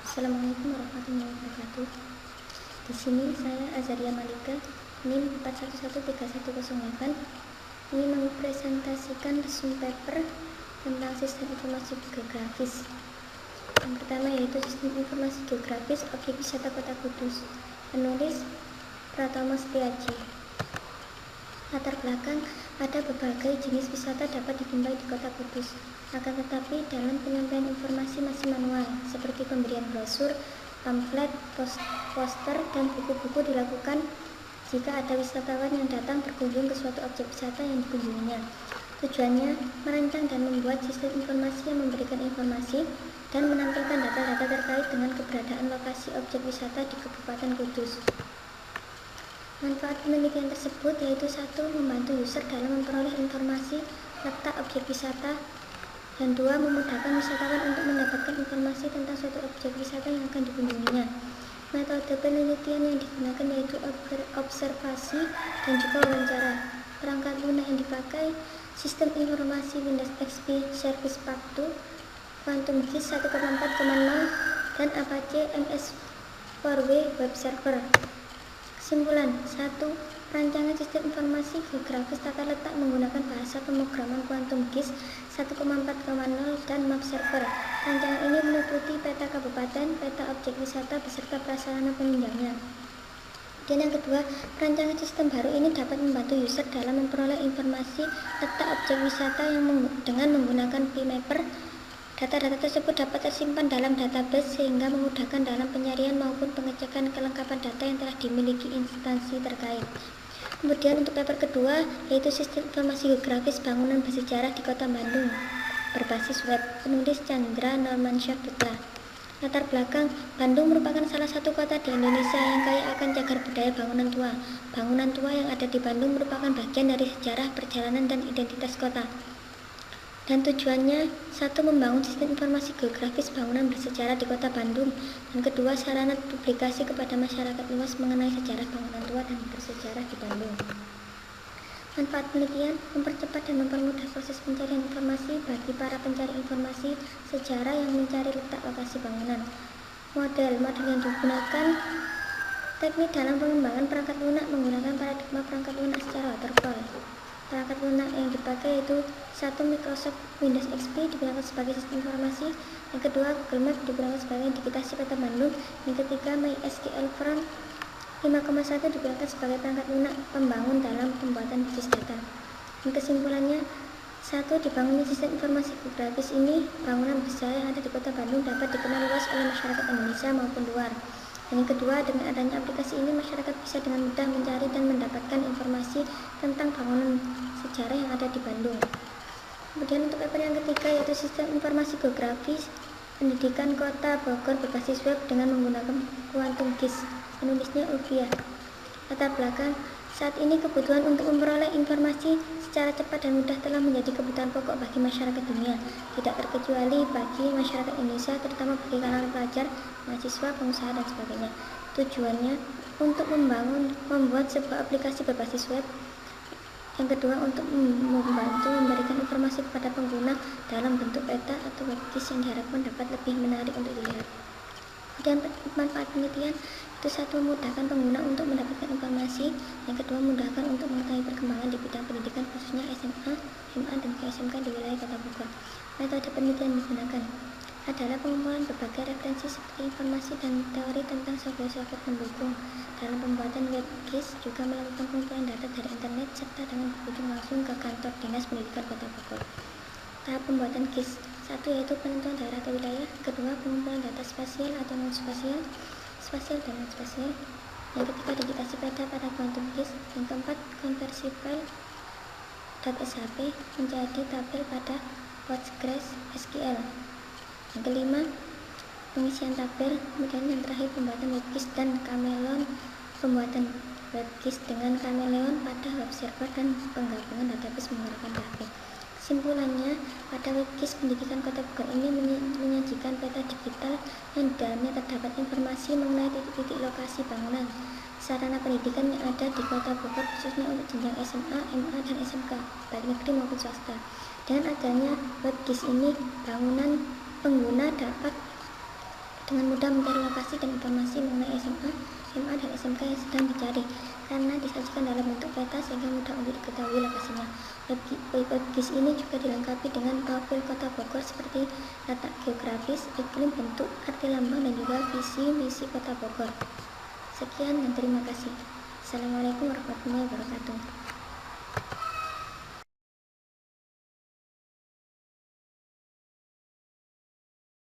Assalamualaikum warahmatullahi wabarakatuh. Di sini saya Azaria Malika, NIM 4113108, ingin mempresentasikan resume paper tentang sistem informasi geografis. Yang pertama yaitu sistem informasi geografis objek wisata Kota Kudus. Penulis Pratama Setiaji. Latar belakang, ada berbagai jenis wisata dapat dijumpai di Kota Kudus. Akan tetapi dalam penyampaian informasi masih manual, seperti pemberian brosur, pamflet, poster, dan buku-buku dilakukan jika ada wisatawan yang datang berkunjung ke suatu objek wisata yang dikunjunginya. Tujuannya merancang dan membuat sistem informasi yang memberikan informasi dan menampilkan data-data terkait dengan keberadaan lokasi objek wisata di Kabupaten Kudus. Manfaat penelitian tersebut yaitu 1. Membantu user dalam memperoleh informasi letak objek wisata, dan 2. Memudahkan wisatawan untuk mendapatkan informasi tentang suatu objek wisata yang akan dikunjunginya. Metode penelitian yang digunakan yaitu observasi dan juga wawancara. Perangkat lunak yang dipakai sistem informasi Windows XP Service Pack 2, Quantum GIS 1.4.0, dan Apache MS4W Web Server. Kesimpulan 1. Rancangan sistem informasi geografis tata letak menggunakan bahasa pemrograman Quantum GIS 1.4.0 dan Map Server. Rancangan ini meliputi peta kabupaten, peta objek wisata beserta prasarana penunjangnya. Dan yang kedua, rancangan sistem baru ini dapat membantu user dalam memperoleh informasi letak objek wisata dengan menggunakan PMapper. Data-data tersebut dapat tersimpan dalam database sehingga memudahkan dalam penyarian maupun pengecekan kelengkapan data yang telah dimiliki instansi terkait. Kemudian untuk paper kedua yaitu sistem informasi geografis bangunan bersejarah di Kota Bandung berbasis web. Penulis Chandra Normansyah Putra. Latar belakang, Bandung merupakan salah satu kota di Indonesia yang kaya akan cagar budaya bangunan tua. Bangunan tua yang ada di Bandung merupakan bagian dari sejarah, perjalanan, dan identitas kota. Dan tujuannya 1. Membangun sistem informasi geografis bangunan bersejarah di Kota Bandung, dan kedua, sarana publikasi kepada masyarakat luas mengenai sejarah bangunan tua dan bersejarah di Bandung. Manfaat penelitian, mempercepat dan mempermudah proses pencarian informasi bagi para pencari informasi sejarah yang mencari letak lokasi bangunan. Model yang digunakan, teknik dalam pengembangan perangkat lunak menggunakan paradigma perangkat lunak secara waterfall. Perangkat lunak yang dipakai yaitu 1. Microsoft Windows XP digunakan sebagai sistem informasi, yang kedua Google Maps digunakan sebagai digitasi peta Bandung, yang ketiga MySQL Front 5.1 digunakan sebagai perangkat lunak pembangun dalam pembuatan basis data. Dan kesimpulannya 1. Dibangunnya sistem informasi geografis ini, bangunan bersejarah yang ada di Kota Bandung dapat dikenal luas oleh masyarakat Indonesia maupun luar. Dan yang kedua, dengan adanya aplikasi ini, masyarakat bisa dengan mudah mencari dan mendapatkan informasi tentang bangunan sejarah yang ada di Bandung. Kemudian untuk paper yang ketiga yaitu sistem informasi geografis pendidikan Kota Bogor berbasis web dengan menggunakan Quantum GIS. Penulisnya Ulfiah. Latar belakang, saat ini kebutuhan untuk memperoleh informasi secara cepat dan mudah telah menjadi kebutuhan pokok bagi masyarakat dunia, tidak terkecuali bagi masyarakat Indonesia, terutama bagi kalangan pelajar, mahasiswa, pengusaha, dan sebagainya. Tujuannya untuk membuat sebuah aplikasi berbasis web. Yang kedua, untuk membantu memberikan informasi kepada pengguna dalam bentuk peta atau webGIS yang diharapkan dapat lebih menarik untuk dilihat. Dan manfaat penelitian itu 1. Memudahkan pengguna untuk mendapatkan informasi, yang kedua memudahkan untuk mengetahui perkembangan di bidang pendidikan khususnya SMA, MA, dan SMK di wilayah Kota Bogor. Metode penelitian yang digunakan adalah pengumpulan berbagai referensi seperti informasi dan teori tentang software pendukung. Dalam pembuatan webGIS juga melakukan pengumpulan data dari internet serta dengan berkunjung langsung ke kantor Dinas Pendidikan Kota Bogor. Tahap pembuatan GIS 1 yaitu penentuan daerah atau wilayah, kedua pengumpulan data spasial atau non-spasial, spasial dan non-spasial, yang ketiga digitasi peta pada Quantum GIS, yang keempat konversi file .shp menjadi tabel pada Postgres SQL, yang kelima pengisian tabel, kemudian yang terakhir pembuatan webGIS dan Chameleon, pembuatan webGIS dengan Chameleon pada web server dan penggabungan database menggunakan PHP. Kesimpulannya, pada webGIS pendidikan Kota Bogor ini menyajikan peta digital yang di dalamnya terdapat informasi mengenai titik-titik lokasi bangunan sarana pendidikan yang ada di Kota Bogor khususnya untuk jenjang SMA, MA, dan SMK, baik negeri maupun swasta. Dengan adanya webGIS ini, pengguna dapat dengan mudah mencari lokasi dan informasi mengenai SMA, dan SMK yang sedang dicari karena disajikan dalam bentuk peta sehingga mudah untuk diketahui lokasinya. WebGIS ini juga dilengkapi dengan profil kota Bogor seperti letak geografis, iklim, bentuk, arti lambang, dan juga visi misi kota Bogor. Sekian dan terima kasih. Assalamualaikum warahmatullahi wabarakatuh.